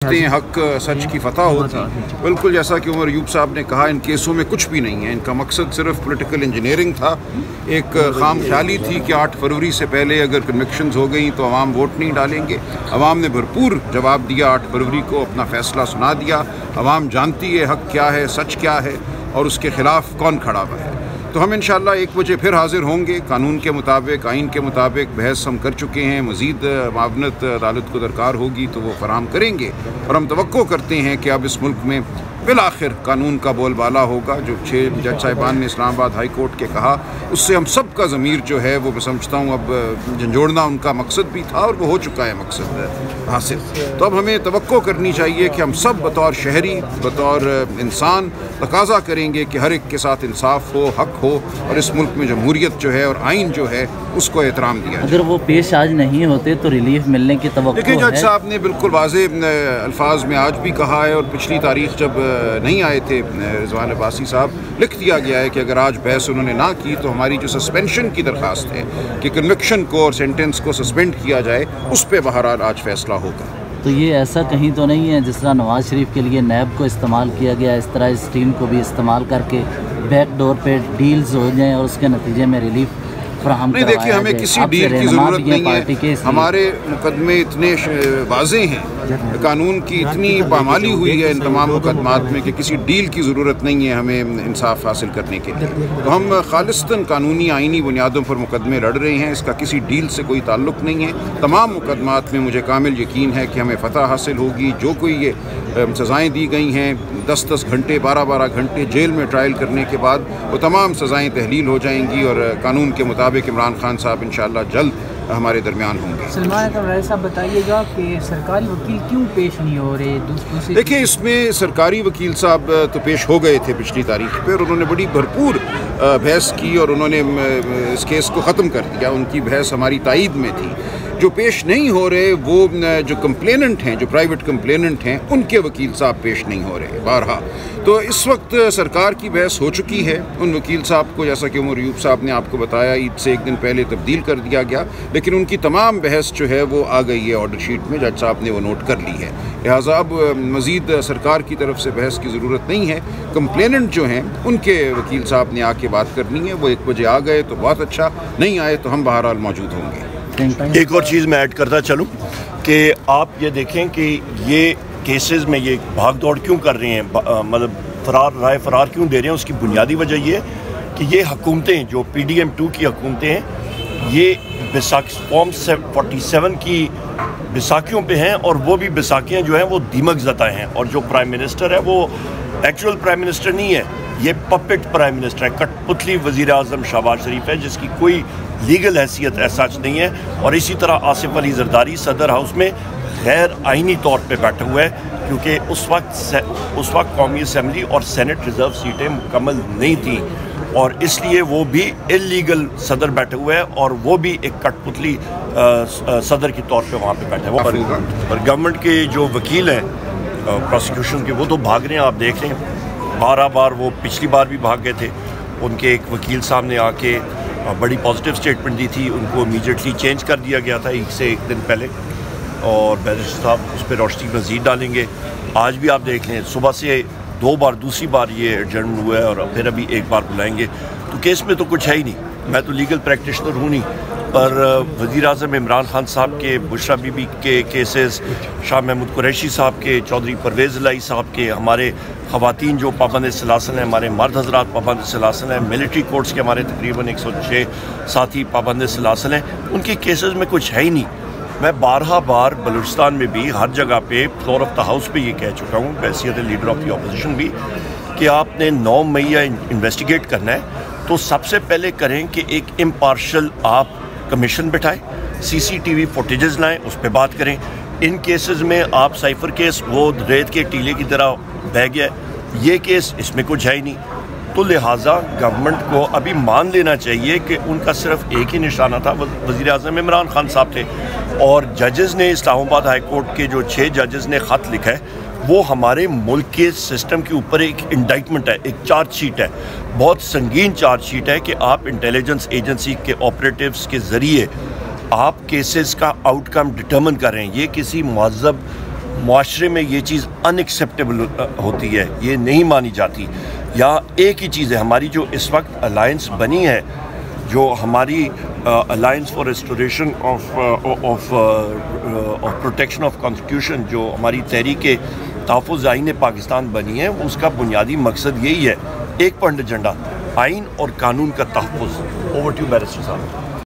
हक सच की फतह होती। बिल्कुल जैसा कि उमर अयूब साहब ने कहा, इन केसों में कुछ भी नहीं है। इनका मकसद सिर्फ पॉलिटिकल इंजीनियरिंग था। एक खाम ख्याली थी कि 8 फरवरी से पहले अगर कन्विक्शंस हो गई तो अवाम वोट नहीं डालेंगे। अवाम ने भरपूर जवाब दिया, 8 फरवरी को अपना फ़ैसला सुना दिया। अवाम जानती है हक क्या है, सच क्या है और उसके ख़िलाफ़ कौन खड़ा हुआ है। तो हम इंशाअल्लाह 1 बजे फिर हाज़िर होंगे। कानून के मुताबिक, आइन के मुताबिक बहस हम कर चुके हैं। मज़ीद मावनत अदालत को दरकार होगी तो वो फराहम करेंगे और हम तवक्को करते हैं कि अब इस मुल्क में बिलाखिर कानून का बोलबाला होगा। जो 6 जज साहिबान ने इस्लामाबाद हाई कोर्ट के कहा, उससे हम सब का ज़मीर जो है वो मैं समझता हूँ अब झंझोड़ना उनका मकसद भी था और वो हो चुका है मकसद हासिल। तो अब हमें तवक्को करनी चाहिए कि हम सब बतौर शहरी, बतौर इंसान तकाज़ा करेंगे कि हर एक के साथ इंसाफ हो, हक हो और इस मुल्क में जमहूरियत जो है और आइन जो है उसको एहतराम दिया। अगर वो पेश आज नहीं होते तो रिलीफ मिलने की तवक्को है। देखिए, जज साहब ने बिल्कुल वाज़े अल्फाज में आज भी कहा है और पिछली तारीख जब नहीं आए थे रिजवान अब्बासी साहब, लिख दिया गया है कि अगर आज बहस उन्होंने ना की तो हमारी जो सस्पेंशन की दरख्वास्त है कि कन्विक्शन को और सेंटेंस को सस्पेंड किया जाए, उस पर बहरहाल आज फैसला होगा। तो ये ऐसा कहीं तो नहीं है जिस तरह नवाज शरीफ के लिए नैब को इस्तेमाल किया गया, इस तरह इस टीम को भी इस्तेमाल करके बैक डोर पे डील्स हो जाएं और उसके नतीजे में रिलीफ फराहम नहीं। देखिए, हमें किसी डील की ज़रूरत नहीं है। हमारे मुकदमे इतने वाज़े हैं, कानून की इतनी पामाली हुई है इन तमाम मुकदमात में कि किसी डील की ज़रूरत नहीं है हमें इंसाफ हासिल करने के लिए। तो हम खालिस्तन कानूनी आइनी बुनियादों पर मुकदमे लड़ रहे हैं, इसका किसी डील से कोई ताल्लुक़ नहीं है। तमाम मुकदमात में मुझे कामिल यकीन है कि हमें फ़तह हासिल होगी। जो कोई ये सज़ाएँ दी गई हैं 10-10 घंटे 12-12 घंटे जेल में ट्रायल करने के बाद, वो तमाम सज़ाएँ तहलील हो जाएंगी और कानून के मुताबिक इमरान खान साहब इंशाअल्लाह जल्द हमारे दरमियान होंगे। सलमान कमरानी साहब, बताइएगा कि सरकारी वकील क्यों पेश नहीं हो रहे? दूसरी देखिए, इसमें सरकारी वकील साहब तो पेश हो गए थे पिछली तारीख पे और उन्होंने बड़ी भरपूर बहस की और उन्होंने इस केस को ख़त्म कर दिया। उनकी बहस हमारी तायद में थी। जो पेश नहीं हो रहे वो जो कंप्लेनेंट हैं, जो प्राइवेट कंप्लेनेंट हैं, उनके वकील साहब पेश नहीं हो रहे बारहा। तो इस वक्त सरकार की बहस हो चुकी है। उन वकील साहब को, जैसा कि उमर अयूब साहब ने आपको बताया, ईद से 1 दिन पहले तब्दील कर दिया गया, लेकिन उनकी तमाम बहस जो है वो आ गई है ऑर्डर शीट में। जज साहब ने वो नोट कर ली है। लिहाजा अब मज़ीद सरकार की तरफ से बहस की ज़रूरत नहीं है। कंप्लेनेंट जो हैं उनके वकील साहब ने आके बात करनी है। वो 1 बजे आ गए तो बहुत अच्छा, नहीं आए तो हम बहरहाल मौजूद होंगे। एक और चीज़ मैं ऐड करता चलूँ कि आप ये देखें कि ये केसेस में ये भाग दौड़ क्यों कर रहे हैं, मतलब राय फरार क्यों दे रहे हैं, उसकी बुनियादी वजह ये है कि ये हुकूमतें जो PDM2 की हुकूमतें हैं, ये फॉर्म 47 की बैसाखियों पे हैं और वो भी बैसाखियाँ जो हैं वो दीमक ज़दा हैं। और जो प्राइम मिनिस्टर है वो एक्चुअल प्राइम मिनिस्टर नहीं है, ये पपेट प्राइम मिनिस्टर है, कठपुतली वज़ीर आज़म शहबाज शरीफ है, जिसकी कोई लीगल हैसियत ऐसा नहीं है। और इसी तरह आसिफ अली जरदारी सदर हाउस में गैर आइनी तौर पे बैठा हुआ है, क्योंकि उस वक्त कौमी असम्बली और सेनेट रिज़र्व सीटें मुकम्मल नहीं थीं और इसलिए वो भी इल्लीगल सदर बैठे हुए हैं और वो भी एक कठपुतली सदर के तौर पे वहाँ पे बैठे हुए हैं। और गवर्नमेंट के जो वकील हैं प्रोसिक्यूशन के, वो तो भाग रहे हैं। आप देख रहे हैं, बार वो पिछली बार भी भाग गए थे। उनके एक वकील साहब ने आके बड़ी पॉजिटिव स्टेटमेंट दी थी, उनको इमीडिएटली चेंज कर दिया गया था 1 दिन पहले, और बैरिस्टर साहब उस पर रोशनी मज़ीद डालेंगे। आज भी आप देख लें, सुबह से 2 बार, दूसरी बार ये एडजर्न हुआ है और फिर अभी 1 बार बुलाएंगे। तो केस में तो कुछ है ही नहीं। मैं तो लीगल प्रैक्टिशनर हूँ नहीं, पर वज़ीर आज़म इमरान खान साहब के, बुशरा बीबी के केसेस, शाह महमूद कुरैशी साहब के, चौधरी परवेज़ इलाही साहब के, हमारे ख़वातीन जो पाबंद सलासल हैं, हमारे मर्द हज़रात पाबंद सलासल हैं, मिलिट्री कोर्ट्स के हमारे तकरीबन 106 साथी पाबंद सलासल हैं, उनके केसेस में कुछ है ही नहीं। मैं बार बलूचिस्तान में भी हर जगह पे फ्लोर ऑफ द हाउस पे ये कह चुका हूँ, हैसियत लीडर ऑफ द अपोजिशन भी, कि आपने 9 मई इन्वेस्टिगेट करना है तो सबसे पहले करें कि एक इम्पार्शल आप कमीशन बिठाएं, CCTV फुटेजेस लाएं, उस पर बात करें। इन केसेस में आप साइफर केस वो रेत के टीले की तरह बह गया, ये केस इसमें कुछ है ही नहीं। तो लिहाजा गवर्नमेंट को अभी मान लेना चाहिए कि उनका सिर्फ एक ही निशाना था, वज़ीर आज़म इमरान खान साहब थे। और जजेस ने, इस्लामाबाद हाई कोर्ट के जो 6 जजेस ने ख़त लिखा है, वो हमारे मुल्क के सिस्टम के ऊपर एक इंडाइटमेंट है, एक चार्ज शीट है, बहुत संगीन चार्ज शीट है कि आप इंटेलिजेंस एजेंसी के ऑपरेटिव्स के ज़रिए आप केसेस का आउटकम डिटर्मिन कर रहे हैं। ये किसी मुहज़्ज़ब معاشرے میں یہ چیز ان ایکسیپٹیبل ہوتی ہے, یہ نہیں مانی جاتی. یہاں ایک ہی چیز ہے, ہماری جو اس وقت الائنس بنی ہے, جو ہماری alliance for restoration of protection of constitution, جو ہماری تحریک تحفظ آئین پاکستان بنی ہے, اس کا بنیادی مقصد یہی ہے, ایک پوائنٹ ایجنڈا, آئین اور قانون کا تحفظ. اوور ٹو بیرسٹر صاحب.